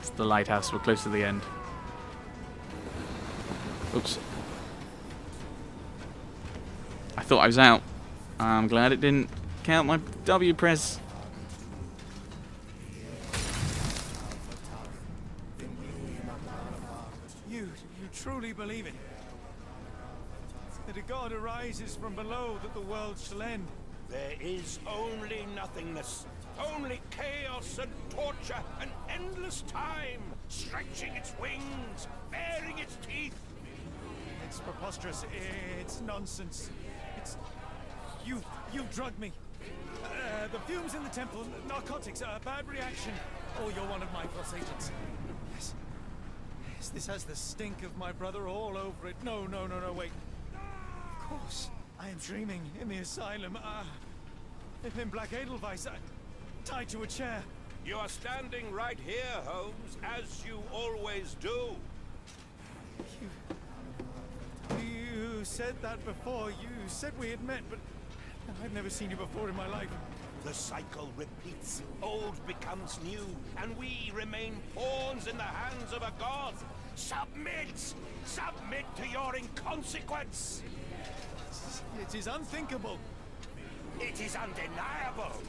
It's the lighthouse. We're close to the end. Oops. I thought I was out. I'm glad it didn't count my W press. You truly believe it? That a god arises from below, that the world shall end? There is only nothingness. Only chaos and torture and endless time, stretching its wings, baring its teeth. It's preposterous. It's nonsense. It's... You've drugged me. The fumes in the temple, narcotics, a bad reaction. Oh, you're one of my cross agents. Yes. Yes, this has the stink of my brother all over it. No, wait. Of course. I am dreaming in the asylum. In Black Edelweiss, tied to a chair. You are standing right here, Holmes, as you always do. You said that before. You said we had met, but I've never seen you before in my life. The cycle repeats. Old becomes new, and we remain pawns in the hands of a god. Submit! Submit to your inconsequence! It is unthinkable. It is undeniable.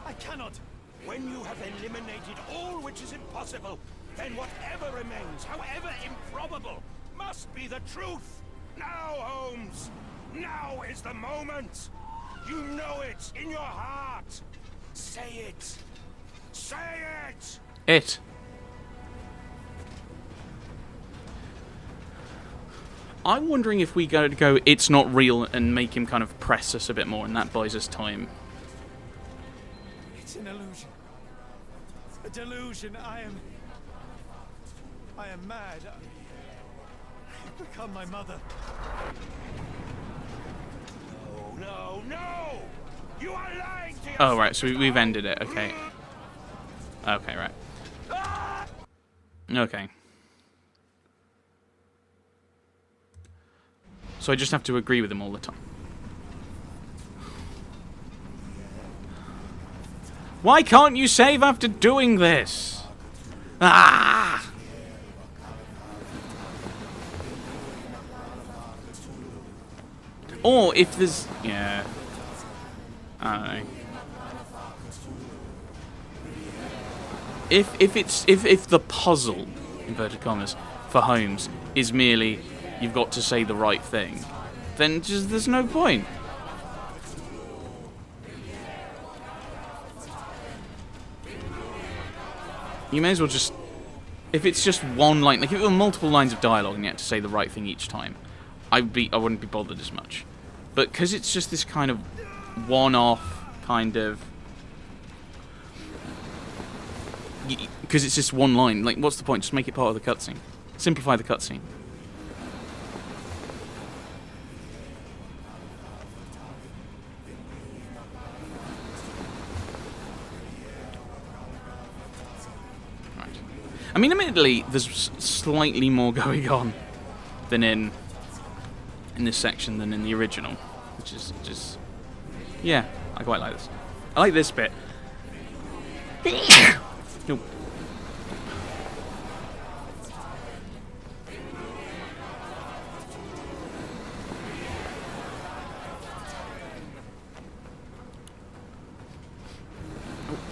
I cannot. When you have eliminated all which is impossible, then whatever remains, however improbable, must be the truth. Now, Holmes, now is the moment. You know it in your heart. Say it. Say it. It. I'm wondering if we go it's not real and make him kind of press us a bit more, and that buys us time. It's an illusion. A delusion. I am mad. I've become my mother. No! You are lying to yourself. Oh, right, so we've ended it, okay. Okay, right. Okay. So I just have to agree with him all the time. Why can't you save after doing this? Ah! Or if there's... yeah. I don't know. If the puzzle, inverted commas, for Holmes is merely you've got to say the right thing, then just there's no point. You may as well just... if it's just one line, like if it were multiple lines of dialogue and you had to say the right thing each time, I wouldn't be bothered as much. But because it's just this kind of one-off kind of... because it's just one line, like what's the point? Just make it part of the cutscene. Simplify the cutscene. Right. I mean, admittedly, there's slightly more going on than in this section than in the original, which is just... yeah, I quite like this. I like this bit. Nope.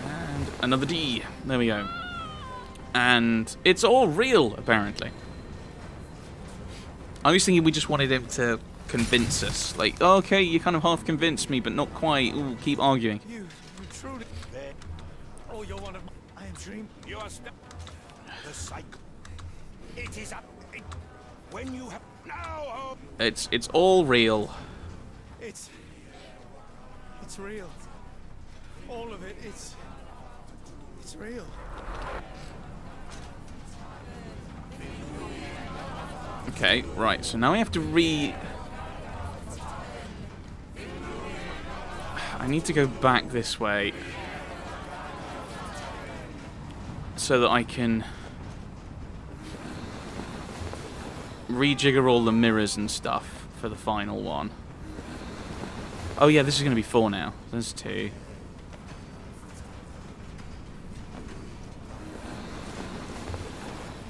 And another D. There we go. And it's all real, apparently. I was thinking we just wanted him to convince us. Like, oh, okay, you kind of half convinced me, but not quite. Ooh, keep arguing. You truly... oh, you're one of my... I am dream... You are the cycle. It is up. When you have... now... It's all real. It's real. All of it, it's real. Okay, right, so now we have to I need to go back this way so that I can rejigger all the mirrors and stuff for the final one. Oh yeah, this is going to be 4 now. There's 2.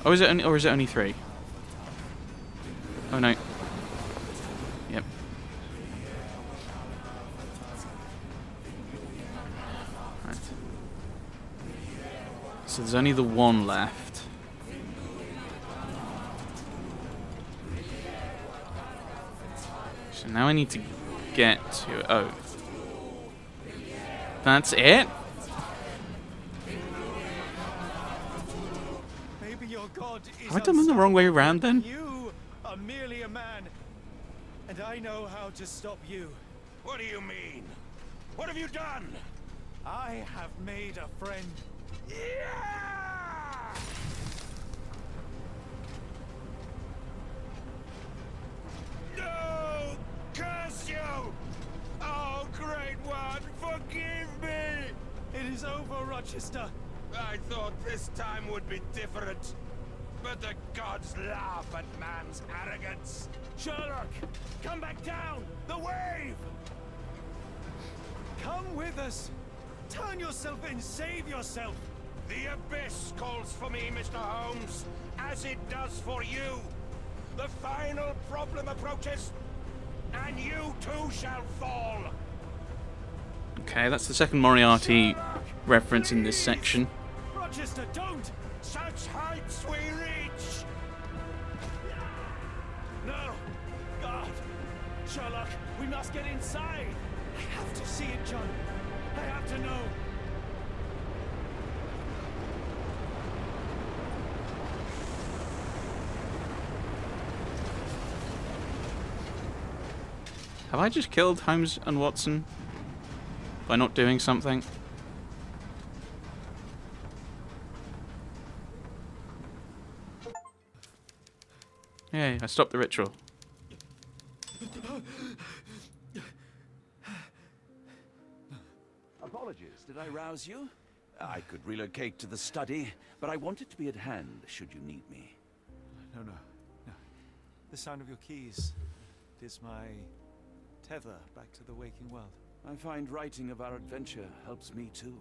Oh, is it only, or is it only 3? Oh no. Yep. Right. So there's only the 1 left. So now I need to get to... Oh. That's it? Maybe your god is Have I done them the wrong way around then? You are merely a man, and I know how to stop you. What do you mean? What have you done? I have made a friend. Yeah! No! Curse you! Oh, great one, forgive me! It is over, Rochester. I thought this time would be different. But the gods laugh at man's arrogance. Sherlock, come back down. The wave. Come with us. Turn yourself in. Save yourself. The abyss calls for me, Mr. Holmes, as it does for you. The final problem approaches, and you too shall fall. Okay, that's the second Moriarty reference in this section. Rochester, don't. Such heights we reach. No. God. Sherlock, we must get inside. I have to see it, John. I have to know. Have I just killed Holmes and Watson by not doing something? Yay, I stopped the ritual. Apologies, did I rouse you? I could relocate to the study, but I wanted to be at hand should you need me. No. The sound of your keys. It is my tether back to the waking world. I find writing of our adventure helps me too.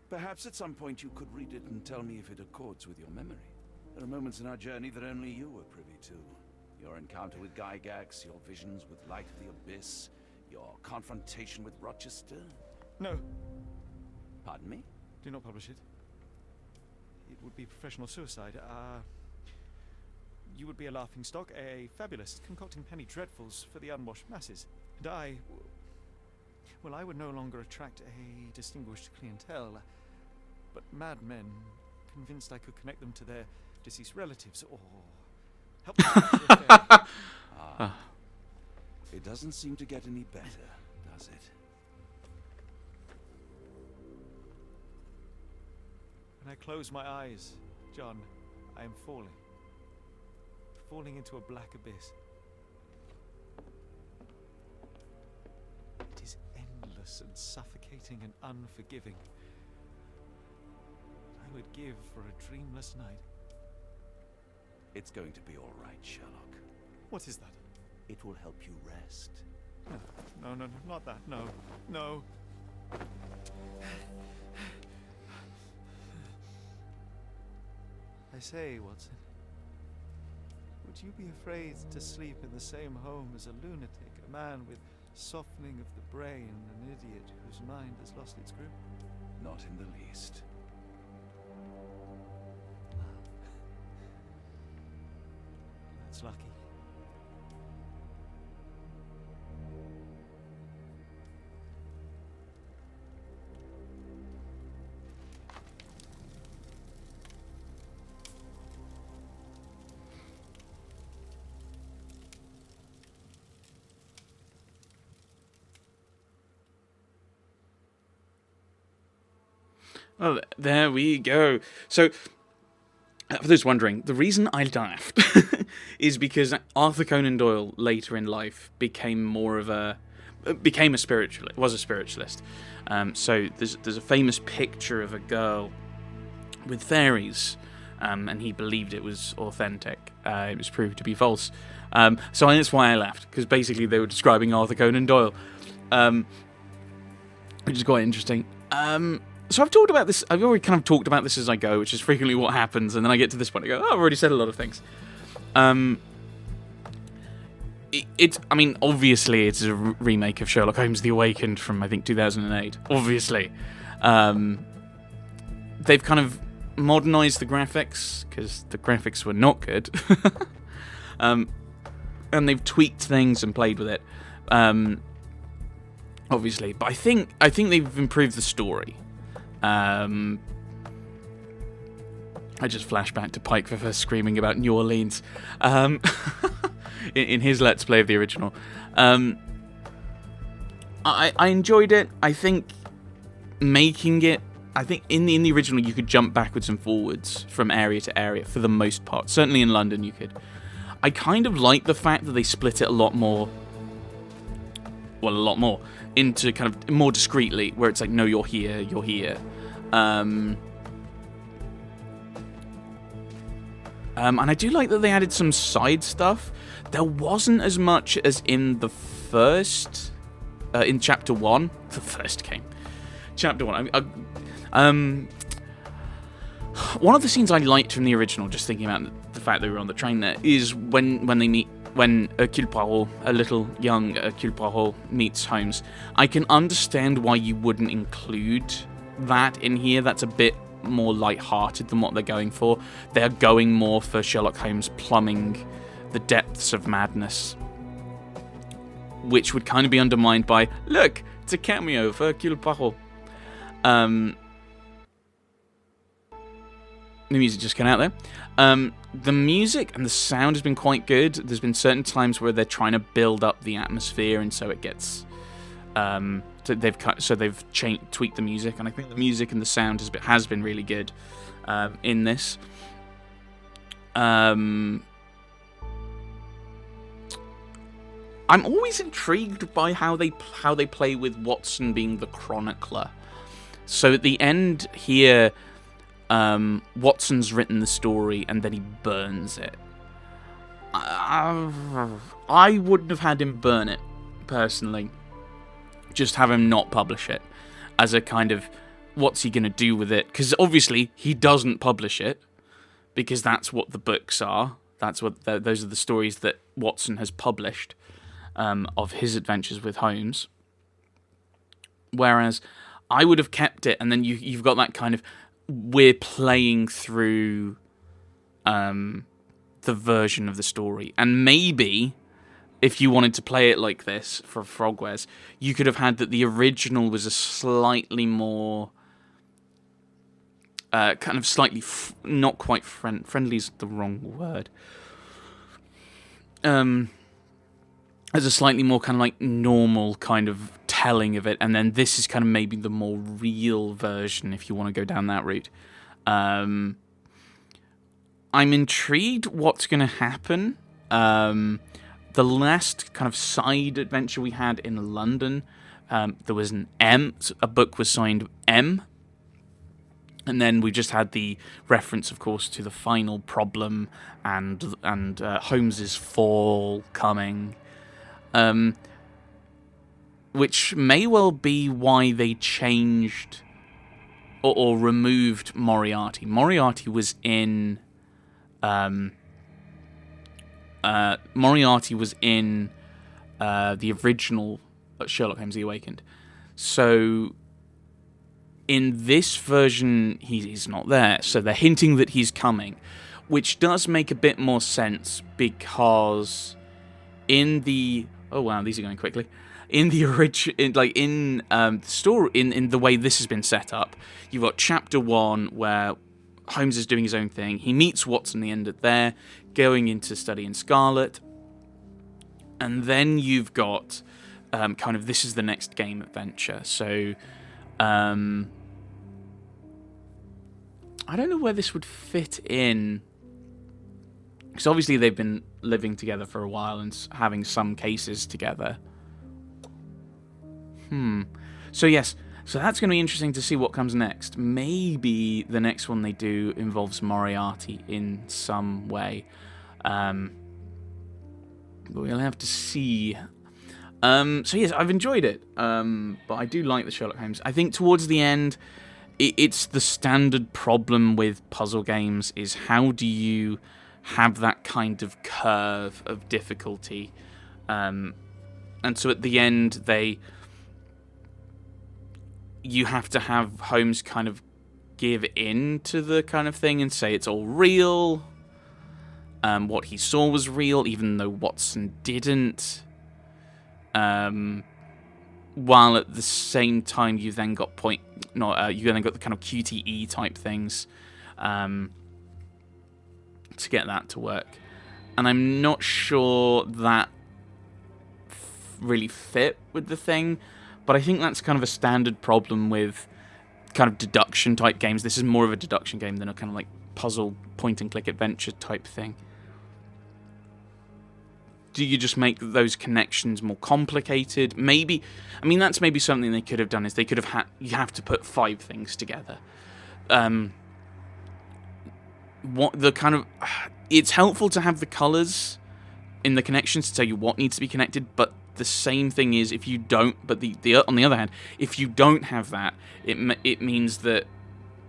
Perhaps at some point you could read it and tell me if it accords with your memory. There are moments in our journey that only you were privy to. Your encounter with Gygax, your visions with Light of the Abyss, your confrontation with Rochester. No, Pardon me? do not publish it. It would be professional suicide. You would be a laughingstock, a fabulist, concocting penny dreadfuls for the unwashed masses. And I would no longer attract a distinguished clientele, but madmen convinced I could connect them to their deceased relatives or help them with their affair. It doesn't seem to get any better, does it? When I close my eyes, John, I am falling. Falling into a black abyss. It is endless and suffocating and unforgiving. I would give for a dreamless night. It's going to be all right, Sherlock. What is that? It will help you rest. No, not that. No. I say, Watson, would you be afraid to sleep in the same home as a lunatic, a man with softening of the brain, an idiot whose mind has lost its grip? Not in the least. That's lucky. Oh, there we go. So, for those wondering, the reason I laughed is because Arthur Conan Doyle later in life became a spiritualist. So there's a famous picture of a girl with fairies, and he believed it was authentic. It was proved to be false. So that's why I laughed, because basically they were describing Arthur Conan Doyle, which is quite interesting. So I've talked about this. I've already kind of talked about this as I go, which is frequently what happens. And then I get to this point, I go, "Oh, I've already said a lot of things." I mean, obviously, it's a remake of Sherlock Holmes: The Awakened from I think 2008. Obviously, they've kind of modernized the graphics because the graphics were not good, and they've tweaked things and played with it. Obviously, but I think they've improved the story. I just flash back to Pike for first screaming about New Orleans in his Let's Play of the original. I enjoyed it. I think making it. I think in the original you could jump backwards and forwards from area to area for the most part. Certainly in London you could. I kind of like the fact that they split it a lot more. Well, a lot more into kind of more discreetly, where it's like, no, you're here, you're here. And I do like that they added some side stuff. There wasn't as much as in the first, in Chapter 1, the first game. Chapter 1. One of the scenes I liked from the original, just thinking about the fact that we were on the train there, is when they meet, when Hercule Poirot, a little young Hercule Poirot, meets Holmes. I can understand why you wouldn't include that in here. That's a bit more light-hearted than what they're going for. They're going more for Sherlock Holmes plumbing the depths of madness, which would kind of be undermined by, look, it's a cameo of Hercule Poirot. The music just came out there. The music and the sound has been quite good. There's been certain times where they're trying to build up the atmosphere, and so it gets. They've tweaked the music, and I think the music and the sound has been really good in this. I'm always intrigued by how they play with Watson being the chronicler. So at the end here, Watson's written the story and then he burns it. I wouldn't have had him burn it, personally. Just have him not publish it as a kind of, what's he going to do with it? Because obviously he doesn't publish it because that's what the books are. Those are the stories that Watson has published of his adventures with Holmes. Whereas I would have kept it, and then you've got that kind of, we're playing through the version of the story. And maybe, if you wanted to play it like this for Frogwares, you could have had that the original was a slightly more, kind of slightly, not quite friendly is the wrong word. As a slightly more kind of like normal kind of telling of it, and then this is kind of maybe the more real version if you want to go down that route. I'm intrigued what's going to happen. The last kind of side adventure we had in London, there was a book was signed M, and then we just had the reference, of course, to the final problem and Holmes's fall coming. Which may well be why they changed or removed Moriarty. Moriarty was in the original Sherlock Holmes: The Awakened. So in this version, he's not there. So they're hinting that he's coming, which does make a bit more sense because in the these are going quickly. In the story, in the way this has been set up, you've got Chapter 1 where Holmes is doing his own thing. He meets Watson the end of there, going into studying Scarlet, and then you've got kind of this is the next game adventure. So I don't know where this would fit in, because obviously they've been living together for a while and having some cases together. So yes, so that's going to be interesting to see what comes next. Maybe the next one they do involves Moriarty in some way. We'll have to see. So yes, I've enjoyed it. But I do like the Sherlock Holmes. I think towards the end, it's the standard problem with puzzle games, is how do you have that kind of curve of difficulty, and so at the end you have to have Holmes kind of give in to the kind of thing and say it's all real. What he saw was real, even though Watson didn't. While at the same time, you then got the kind of QTE type things to get that to work, and I'm not sure that really fit with the thing. But I think that's kind of a standard problem with kind of deduction type games. This is more of a deduction game than a kind of like puzzle point and click adventure type thing. Do you just make those connections more complicated? Maybe, I mean, that's maybe something they could have done, is they could have you have to put 5 things together. It's helpful to have the colours in the connections to tell you what needs to be connected, but the same thing is if you don't, but on the other hand, if you don't have that, it means that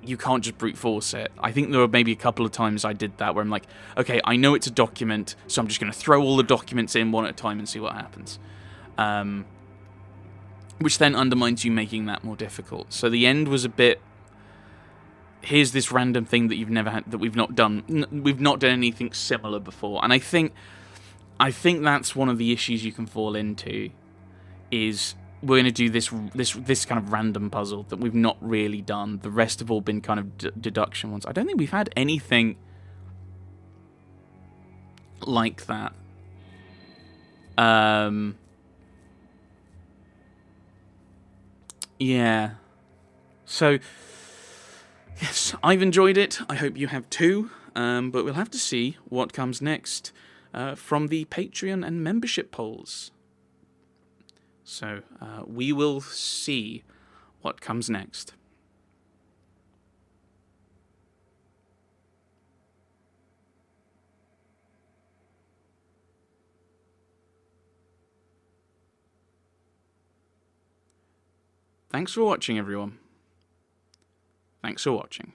you can't just brute force it. I think there were maybe a couple of times I did that where I'm like, okay, I know it's a document, so I'm just going to throw all the documents in one at a time and see what happens. Which then undermines you making that more difficult. So the end was a bit, here's this random thing that you've never had, that we've not done. We've not done anything similar before. And I think that's one of the issues you can fall into, is we're going to do this kind of random puzzle that we've not really done. The rest have all been kind of deduction ones. I don't think we've had anything like that. Yeah. So, yes, I've enjoyed it. I hope you have too. But we'll have to see what comes next from the Patreon and membership polls. So, we will see what comes next. Thanks for watching, everyone. Thanks for watching.